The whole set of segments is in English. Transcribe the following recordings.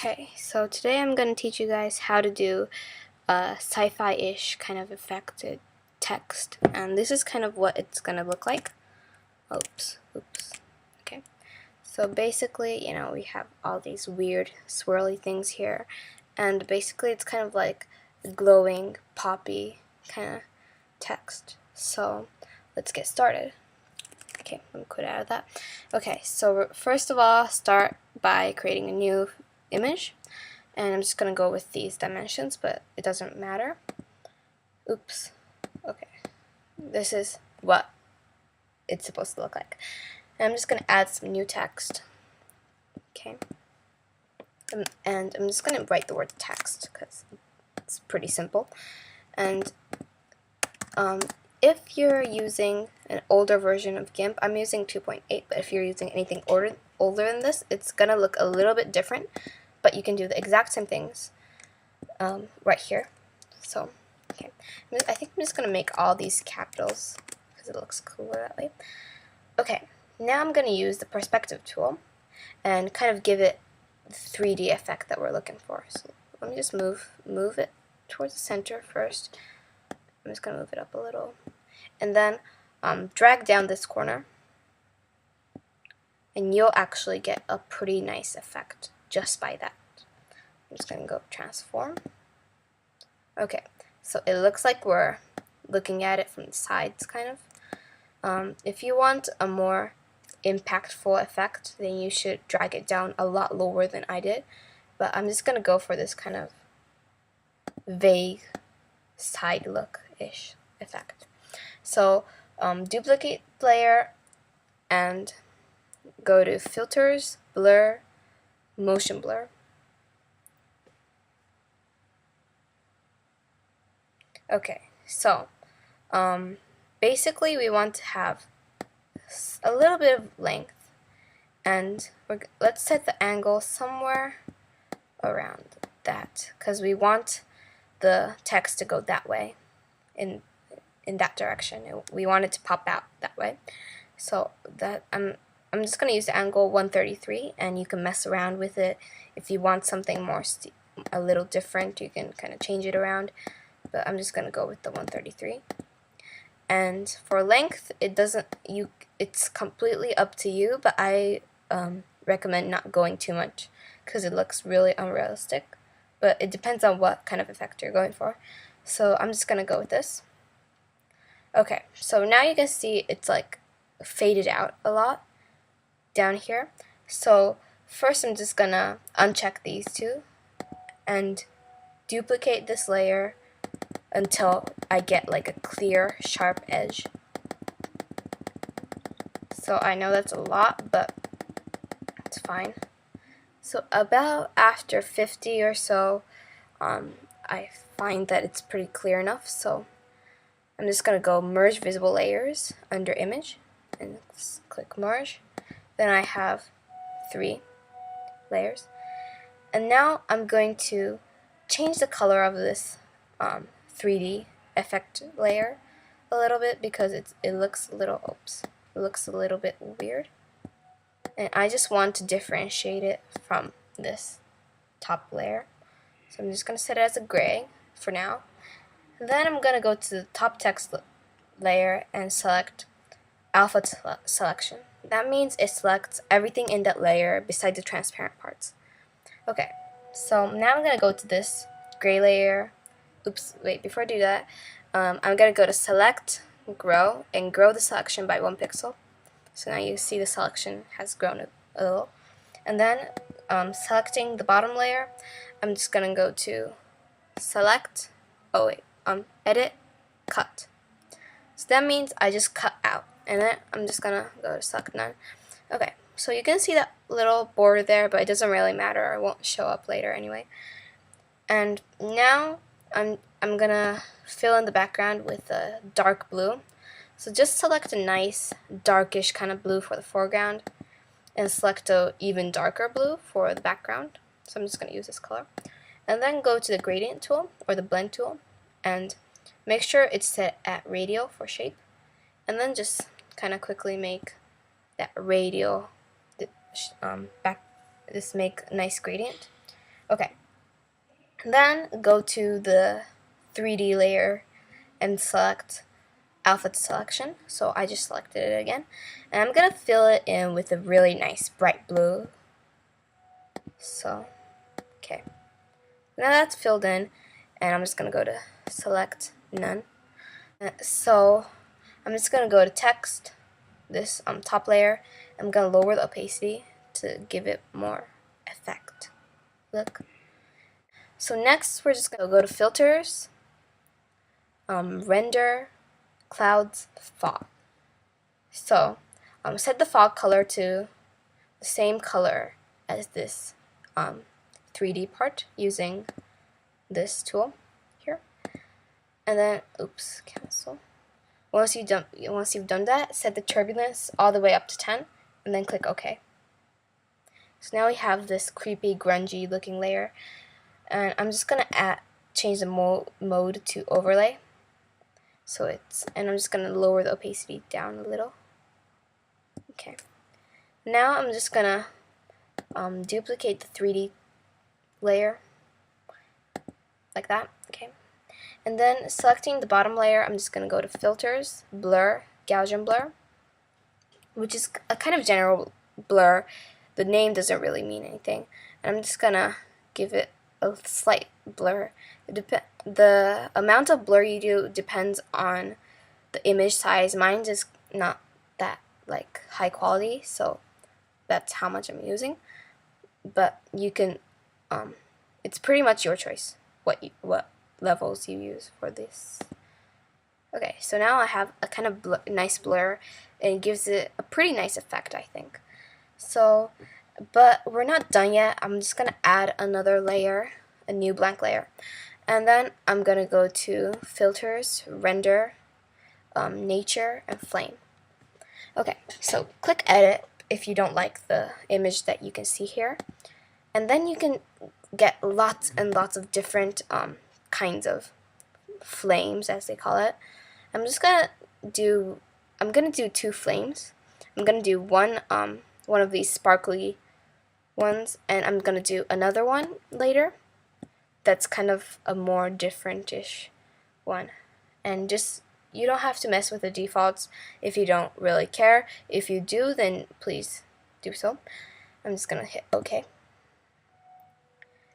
Okay, so today I'm going to teach you guys how to do a sci-fi-ish kind of affected text. And this is kind of what it's going to look like. Oops. Okay. So basically, we have all these weird swirly things here. And basically it's kind of like a glowing, poppy kind of text. So let's get started. Okay, let me quit out of that. Okay, so first of all, start by creating a new image. And I'm just going to go with these dimensions, but it doesn't matter. Oops. Okay. This is what it's supposed to look like. And I'm just going to add some new text. Okay. And I'm just going to write the word text because it's pretty simple. And if you're using an older version of Gimp, I'm using 2.8, but if you're using anything older than this, it's going to look a little bit different, but you can do the exact same things right here. So, okay, I think I'm just going to make all these capitals because it looks cooler that way. Okay, now I'm going to use the perspective tool and kind of give it the 3D effect that we're looking for. So let me just move it towards the center first. I'm just going to move it up a little. And then drag down this corner. And you'll actually get a pretty nice effect just by that. I'm just going to go transform. Okay, so it looks like we're looking at it from the sides, kind of. If you want a more impactful effect, then you should drag it down a lot lower than I did. But I'm just going to go for this kind of vague side look-ish effect. So duplicate layer and go to filters, blur, motion blur. Okay, so basically we want to have a little bit of length, and let's set the angle somewhere around that because we want the text to go that way, in that direction. We want it to pop out that way. So that I'm just going to use the angle 133, and you can mess around with it. If you want something more a little different, you can kind of change it around, but I'm just going to go with the 133. And for length, it's completely up to you, but I recommend not going too much because it looks really unrealistic, but it depends on what kind of effect you're going for. So I'm just going to go with this. Okay, so now you can see it's like faded out a lot down here. So first I'm just gonna uncheck these two and duplicate this layer until I get like a clear, sharp edge. So I know that's a lot, but it's fine. So about after 50 or so, I find that it's pretty clear enough. So I'm just going to go merge visible layers under image and click merge. Then I have 3 layers. And now I'm going to change the color of this 3D effect layer a little bit because it looks a little bit weird. And I just want to differentiate it from this top layer. So I'm just going to set it as a gray for now. And then I'm going to go to the top text layer and select alpha selection. That means it selects everything in that layer besides the transparent parts. Okay, so now I'm going to go to this gray layer. Oops, wait, before I do that, I'm going to go to select, grow, and grow the selection by 1 pixel. So now you see the selection has grown a little. And then selecting the bottom layer, I'm just going to go to select, edit, cut. So that means I just cut out, and then I'm just gonna go to select none. Okay, so you can see that little border there, but it doesn't really matter. It won't show up later anyway. And now I'm gonna fill in the background with a dark blue. So just select a nice darkish kind of blue for the foreground, and select a even darker blue for the background. So I'm just gonna use this color, and then go to the gradient tool or the blend tool, and make sure it's set at radial for shape, and then just kind of quickly make that radial make a nice gradient. Okay, then go to the 3D layer and select alpha selection. So I just selected it again, and I'm gonna fill it in with a really nice bright blue. So okay, now that's filled in, and I'm just gonna go to select none. So I'm just gonna go to text, this top layer. I'm gonna lower the opacity to give it more effect. Look. So next we're just gonna go to filters, render, clouds, fog. So set the fog color to the same color as this 3D part using this tool here, and then cancel. Once you've done that, set the turbulence all the way up to 10, and then click OK. So now we have this creepy, grungy looking layer, and I'm just gonna change the mode to overlay. And I'm just gonna lower the opacity down a little. Okay. Now I'm just gonna duplicate the 3D layer like that. Okay. And then selecting the bottom layer, I'm just gonna go to filters, blur, Gaussian blur, which is a kind of general blur. The name doesn't really mean anything, and I'm just gonna give it a slight blur. The amount of blur you do depends on the image size. Mine is not that like high quality, so that's how much I'm using. But you can, it's pretty much your choice what levels you use for this. Okay, so now I have a kind of nice blur, and it gives it a pretty nice effect, I think. So, but we're not done yet. I'm just gonna add another layer, a new blank layer, and then I'm gonna go to filters, render, nature, and flame. Okay, so click edit if you don't like the image that you can see here, and then you can get lots and lots of different kinds of flames, as they call it. I'm gonna do two flames. I'm gonna do one of these sparkly ones, and I'm gonna do another one later that's kind of a more different-ish one. And just, you don't have to mess with the defaults if you don't really care. If you do, then please do so. I'm just gonna hit OK.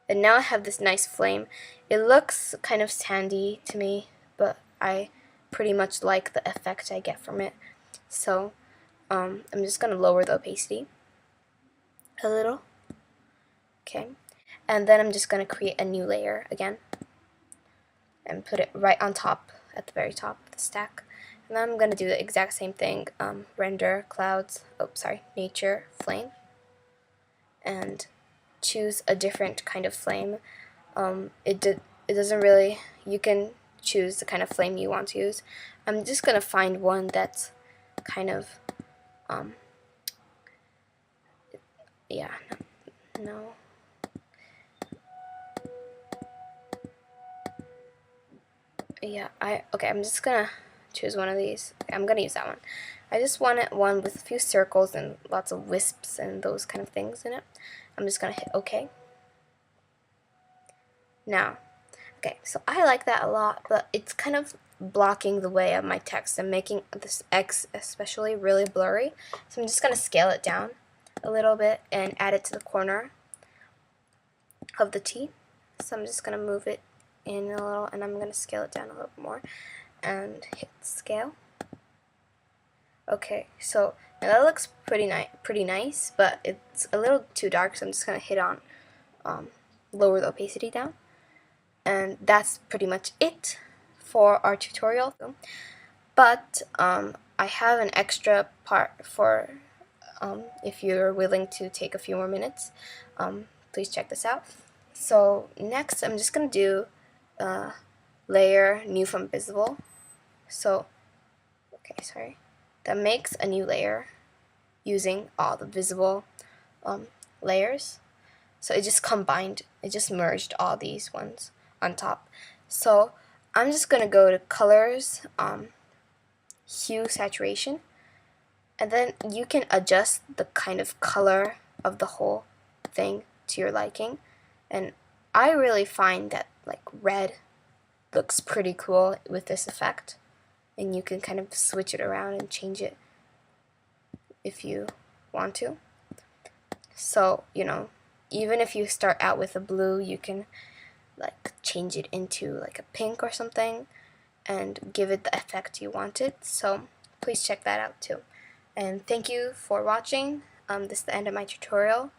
And now I have this nice flame. It looks kind of sandy to me, but I pretty much like the effect I get from it. So I'm just gonna lower the opacity a little. Okay, and then I'm just gonna create a new layer again and put it right on top, at the very top of the stack. And then I'm gonna do the exact same thing, render, clouds, nature, flame, and choose a different kind of flame. It doesn't really, you can choose the kind of flame you want to use. I'm just gonna find one that's kind of yeah, no. Yeah, I'm just gonna choose one of these. I'm gonna use that one. I just wanted one with a few circles and lots of wisps and those kind of things in it. I'm just gonna hit OK. Now, okay, so I like that a lot, but it's kind of blocking the way of my text and making this X especially really blurry. So I'm just gonna scale it down a little bit and add it to the corner of the T. So I'm just gonna move it in a little, and I'm gonna scale it down a little more and hit scale. Okay, so now that looks pretty nice, but it's a little too dark, so I'm just gonna hit on lower the opacity down, and that's pretty much it for our tutorial. But I have an extra part for if you're willing to take a few more minutes. Please check this out. So next, I'm just gonna do layer new from visible. So that makes a new layer using all the visible layers. So it just merged all these ones on top. So I'm just gonna go to colors, hue, saturation, and then you can adjust the kind of color of the whole thing to your liking. And I really find that like red looks pretty cool with this effect, and you can kind of switch it around and change it if you want to. So, you know, even if you start out with a blue, you can like change it into like a pink or something and give it the effect you wanted. So please check that out too. And thank you for watching. This is the end of my tutorial.